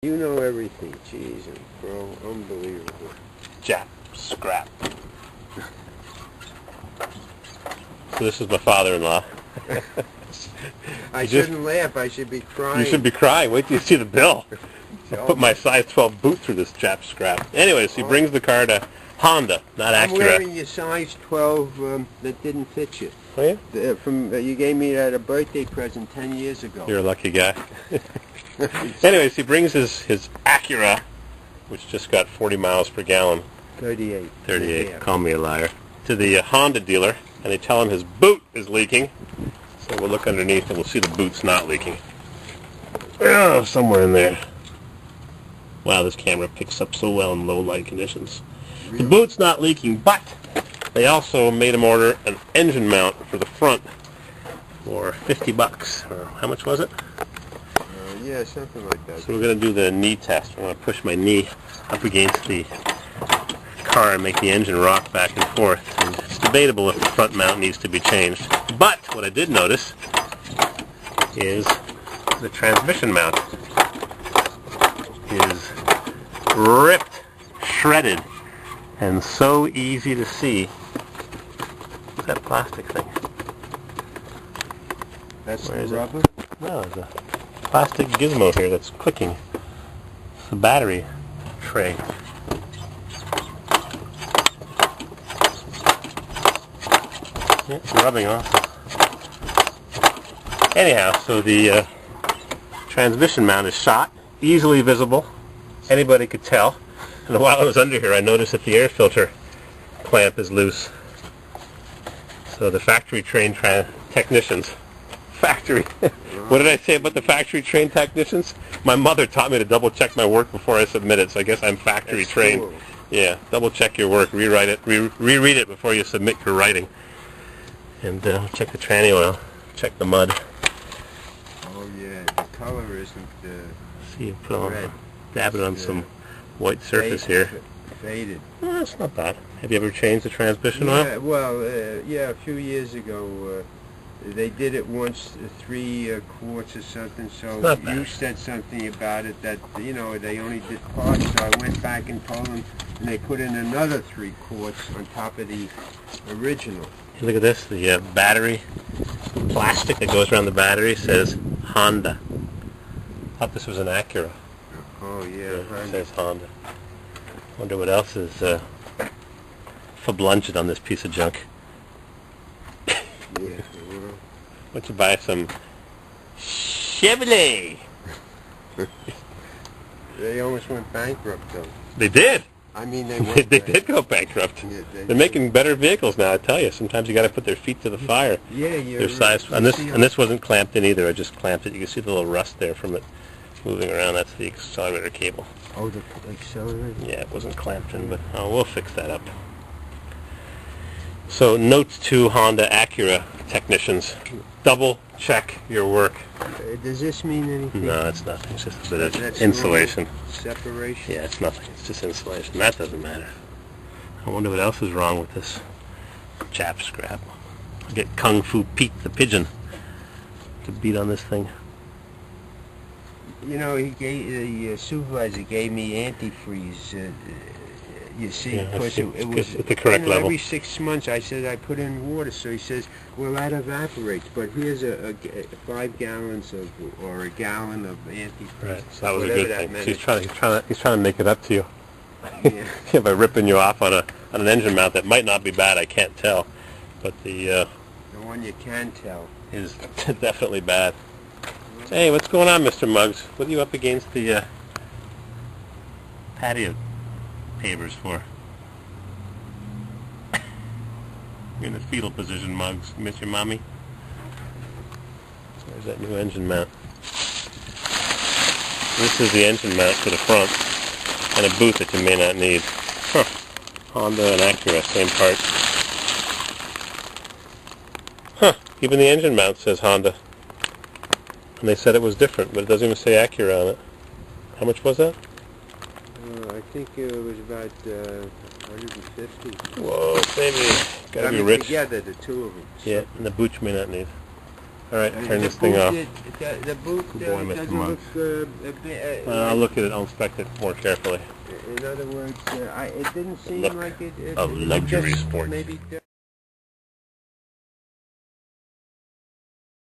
You know everything, jeez, bro, unbelievable. Jap scrap. So this is my father-in-law. I shouldn't laugh, I should be crying. You should be crying. Wait till you see the bill. I'll put my size 12 boot through this Jap scrap. Anyways, he brings the car to Honda, not Acura. I'm wearing your size 12 that didn't fit you. Oh yeah? You gave me that a birthday present 10 years ago. You're a lucky guy. Anyways, he brings his Acura, which just got 40 miles per gallon. 38. 38, Yeah. call me a liar. To the Honda dealer, and they tell him his boot is leaking. So we'll look underneath and we'll see the boot's not leaking. Oh, somewhere in there. Wow, this camera picks up so well in low light conditions. Really? The boot's not leaking, but they also made him order an engine mount for the front for $50. Or how much was it? Yeah, something like that. So we're going to do the knee test. I'm going to push my knee up against the car and make the engine rock back and forth. And it's debatable if the front mount needs to be changed. But what I did notice is the transmission mount is ripped, shredded, and so easy to see. What's that plastic thing? That's the rubber? No, there's a plastic gizmo here that's clicking. It's the battery tray. Yeah, it's rubbing off. Anyhow, so the transmission mount is shot, easily visible. Anybody could tell. And while I was under here, I noticed that the air filter clamp is loose. So the factory trained technicians. Factory. What did I say about the factory trained technicians? My mother taught me to double check my work before I submit it, so I guess I'm factory trained. Cool. Yeah, double check your work, rewrite it, reread it before you submit your writing. And check the tranny oil, check the mud. Oh yeah, the color isn't See, you put on, red. dab it on some white surface here. Faded. Oh, that's not bad. Have you ever changed the transmission oil? Yeah, well, yeah, a few years ago, they did it once, 3 quarts or something, so Not bad. you said something about it that, you know, they only did parts, so I went back and told them, and they put in another 3 quarts on top of the original. Hey, look at this, the battery plastic that goes around the battery says Honda. Thought this was an Acura. Oh, yeah. It says Honda. Wonder what else is fablunged on this piece of junk. Yeah, well, Why don't you buy some Chevrolet? they almost went bankrupt, though. They did. I mean, they They went did go bankrupt. Yeah, They're making better vehicles now, I tell you. Sometimes you got to put their feet to the fire. Yeah, you're Their size, right. and this wasn't clamped in either. I just clamped it. You can see the little rust there from it moving around. That's the accelerator cable. Oh, the accelerator? Yeah, it wasn't clamped in, but we'll fix that up. So notes to Honda Acura technicians: double check your work. Does this mean anything? No, it's nothing. It's just a bit of That's insulation. Separation? Yeah, it's nothing. It's just insulation. That doesn't matter. I wonder what else is wrong with this Jap scrap. I'll get Kung Fu Pete the pigeon to beat on this thing. You know, the supervisor gave me antifreeze. You see, Yeah, because it was at the correct level. Every 6 months I said I put in water, so he says, well, that evaporates, but here's 5 gallons of, or a gallon of antifreeze. Right, so that was a whatever good that thing. meant. So he's trying to make it up to you. Yeah. By ripping you off on an engine mount that might not be bad, I can't tell, but the one you can tell is definitely bad. Hey, what's going on, Mr. Muggs? What are you up against the patio pavers for? You're in the fetal position, Muggs. You miss your mommy? There's that new engine mount. This is the engine mount for the front, and a boot that you may not need. Huh. Honda and Acura, same part. Huh. Even the engine mount says Honda. And they said it was different, but it doesn't even say Acura on it. How much was that? I think it was about 150. Whoa, baby. Gotta be rich. Together, the two of them. Yeah, and the boot you may not need. Alright, turn this thing off. The boot Boy, Mr. doesn't Monk. look a bit... I'll look at it, I'll inspect it more carefully. In other words, it didn't seem Look like it... of luxury just sports. Maybe